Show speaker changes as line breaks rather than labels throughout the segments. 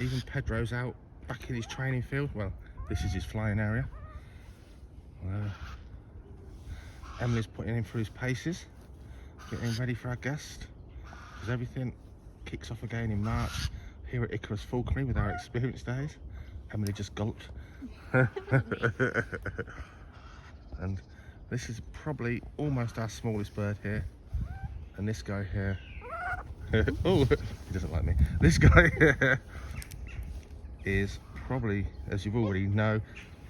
Even Pedro's out back in his training field. Well, this is his flying area. Emily's putting him through his paces, getting ready for our guest, because everything kicks off again in March here at Icarus Falconry with our experience days. Emily just gulped. And this is probably almost our smallest bird here, and this guy here oh, he doesn't like me. This guy here is probably, as you've already know,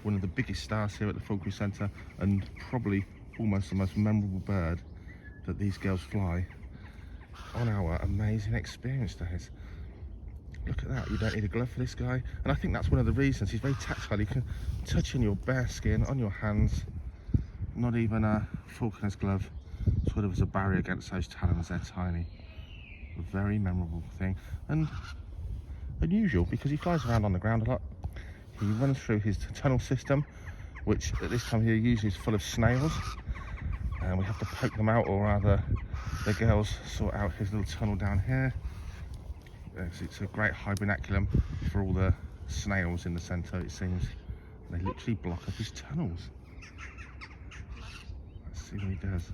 one of the biggest stars here at the Falconry Centre, and probably almost the most memorable bird that these girls fly on our amazing experience days. Look at that, you don't need a glove for this guy, and I think that's one of the reasons. He's very tactile. You can touch on your bare skin, on your hands. Not even a falconer's glove sort of as a barrier against those talons. They're tiny. A very memorable thing, and unusual because he flies around on the ground a lot. He runs through his tunnel system, which at this time of year usually is full of snails, and we have to poke them out, or rather the girls sort out his little tunnel down here. It's a great hibernaculum for all the snails in the centre, it seems. They literally block up his tunnels. Let's see what he does.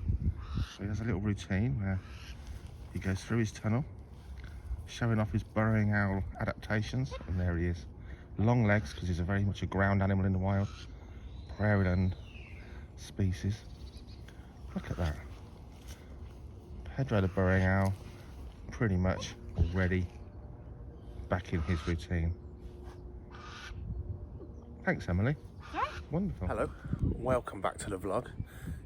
So he has a little routine where he goes through his tunnel, showing off his burrowing owl adaptations, and there he is. Long legs, because he's very much a ground animal in the wild. Prairie land species. Look at that. Pedro the burrowing owl, pretty much already back in his routine. Thanks, Emily. Wonderful. Hello, welcome back to the vlog.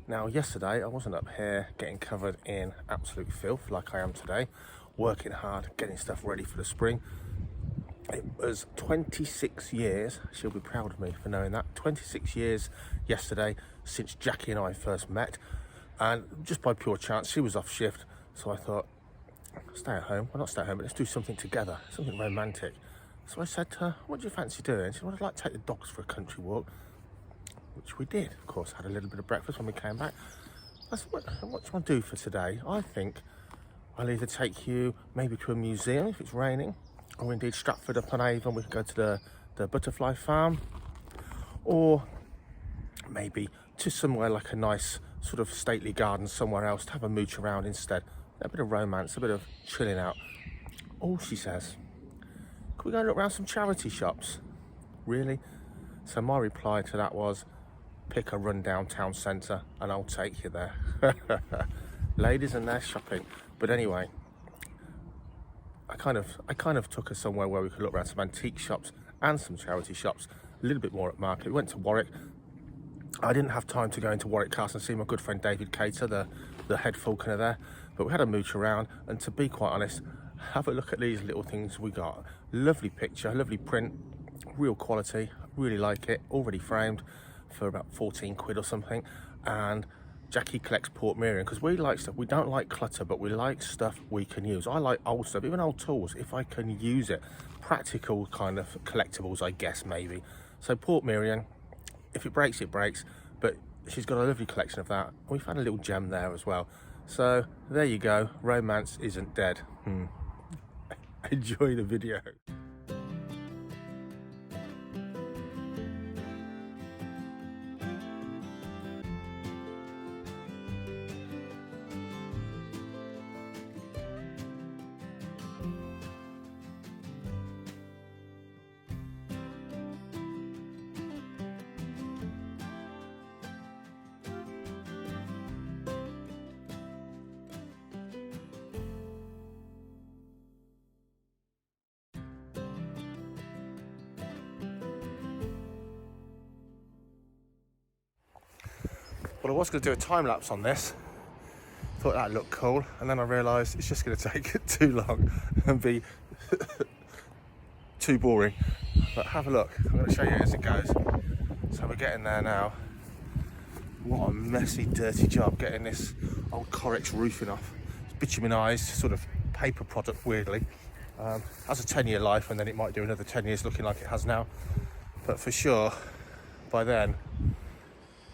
Now, yesterday I wasn't up here getting covered in absolute filth like I am today, working hard, getting stuff ready for the spring. It was 26 years, she'll be proud of me for knowing that, 26 years yesterday since Jackie and I first met, and just by pure chance she was off shift, so I thought, stay at home, well not stay at home, but let's do something together, something romantic. So I said to her, what do you fancy doing? She said, well, I'd like to take the dogs for a country walk, which we did. Of course, had a little bit of breakfast when we came back. I said, what do you want to do for today? I think I'll either take you maybe to a museum if it's raining, or indeed Stratford upon Avon, we could go to the butterfly farm, or maybe to somewhere like a nice sort of stately garden somewhere else to have a mooch around instead. A bit of romance, a bit of chilling out. Oh, she says, can we go and look around some charity shops? Really? So my reply to that was, pick a rundown town centre and I'll take you there. Ladies and their shopping. But anyway, I kind of took her somewhere where we could look around some antique shops and some charity shops, a little bit more at market. We went to Warwick. I didn't have time to go into Warwick Castle and see my good friend David Cater, the head falconer there, but we had a mooch around, and to be quite honest, have a look at these little things we got. Lovely picture, lovely print, real quality, really like it, already framed for about 14 quid or something. And Jackie collects Portmeirion because we like stuff, we don't like clutter, but we like stuff we can use. I like old stuff, even old tools, if I can use it. Practical kind of collectibles, I guess, maybe. So Portmeirion, if it breaks, it breaks, but she's got a lovely collection of that. We found a little gem there as well. So there you go, romance isn't dead. Enjoy the video. Well, I was going to do a time lapse on this, thought that looked cool, and then I realised it's just going to take too long and be too boring. But have a look, I'm going to show you as it goes. So we're getting there now. What a messy, dirty job getting this old Correx roofing off. It's bituminized, sort of paper product, weirdly. Has a 10-year life, and then it might do another 10 years looking like it has now. But for sure, by then,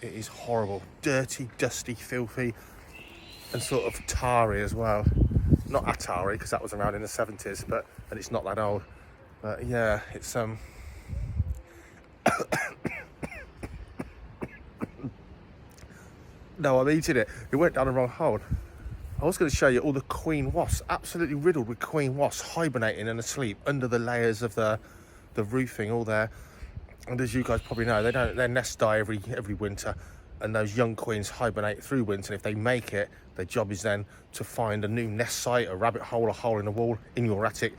it is horrible, dirty, dusty, filthy, and sort of tarry as well. Not Atari, because that was around in the 70s, and it's not that old. But yeah, it's no, I'm eating it. It went down the wrong hole. I was going to show you all the queen wasps, absolutely riddled with queen wasps, hibernating and asleep under the layers of the roofing, all there. And as you guys probably know, their nests die every winter, and those young queens hibernate through winter. And if they make it, their job is then to find a new nest site, a rabbit hole, a hole in the wall in your attic,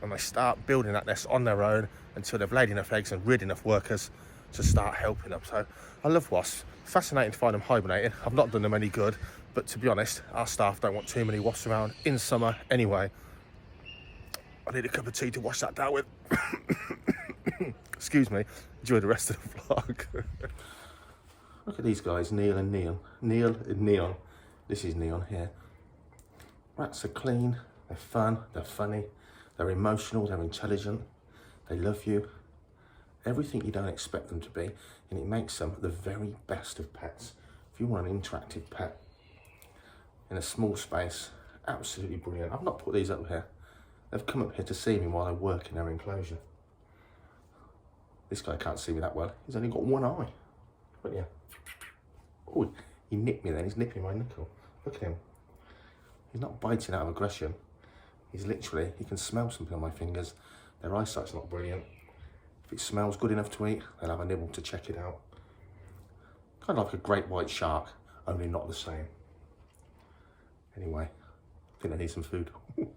and they start building that nest on their own until they've laid enough eggs and reared enough workers to start helping them. So I love wasps. Fascinating to find them hibernating. I've not done them any good, but to be honest, our staff don't want too many wasps around in summer anyway. I need a cup of tea to wash that down with. Excuse me. Enjoy the rest of the vlog. Look at these guys, Neil and Neon. Neil and Neon. This is Neon here. Rats are clean, they're fun, they're funny, they're emotional, they're intelligent, they love you. Everything you don't expect them to be, and it makes them the very best of pets. If you want an interactive pet in a small space, absolutely brilliant. I've not put these up here. They've come up here to see me while I work in their enclosure. This guy can't see me that well. He's only got one eye. But yeah. Oh, he nipped me then. He's nipping my knuckle. Look at him. He's not biting out of aggression. He's literally, he can smell something on my fingers. Their eyesight's not brilliant. If it smells good enough to eat, they'll have a nibble to check it out. Kind of like a great white shark, only not the same. Anyway, I think I need some food.
Get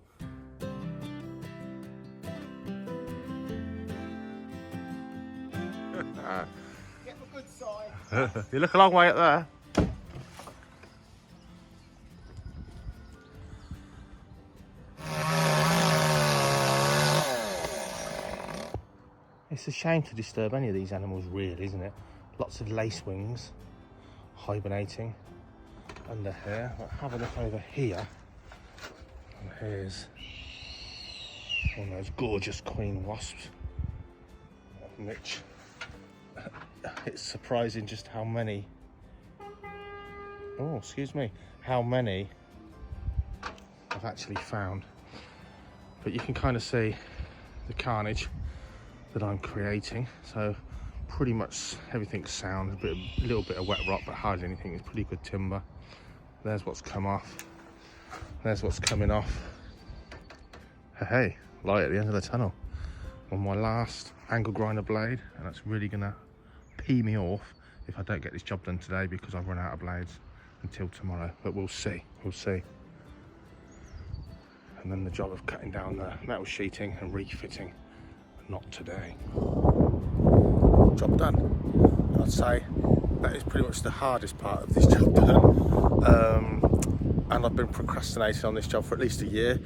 the good side.
You look a long way up there. It's a shame to disturb any of these animals, really, isn't it? Lots of lacewings hibernating under here. But have a look over here. And here's one of those gorgeous queen wasps, which it's surprising just how many, oh, excuse me, how many I've actually found. But you can kind of see the carnage that I'm creating. So pretty much everything's sound, a little bit of wet rock, but hardly anything. It's pretty good timber. There's what's come off. There's what's coming off. Hey, light at the end of the tunnel on my last angle grinder blade, and that's really gonna pee me off if I don't get this job done today, because I've run out of blades until tomorrow. But we'll see, we'll see. And then the job of cutting down the metal sheeting and refitting, not today. Job done. And I'd say that is pretty much the hardest part of this job done. And I've been procrastinating on this job for at least a year,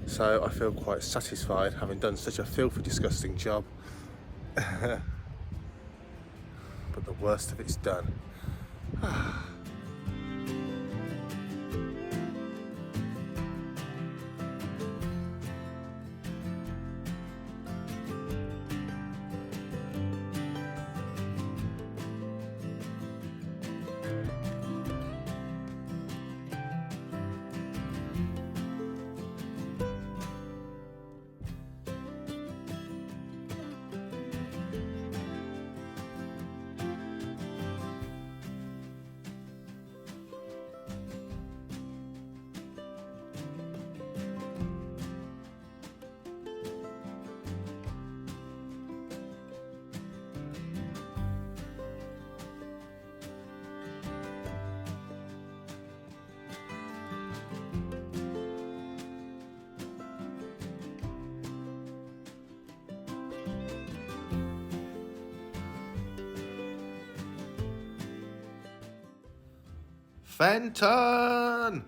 so I feel quite satisfied having done such a filthy, disgusting job. But the worst of it's done. Fenton!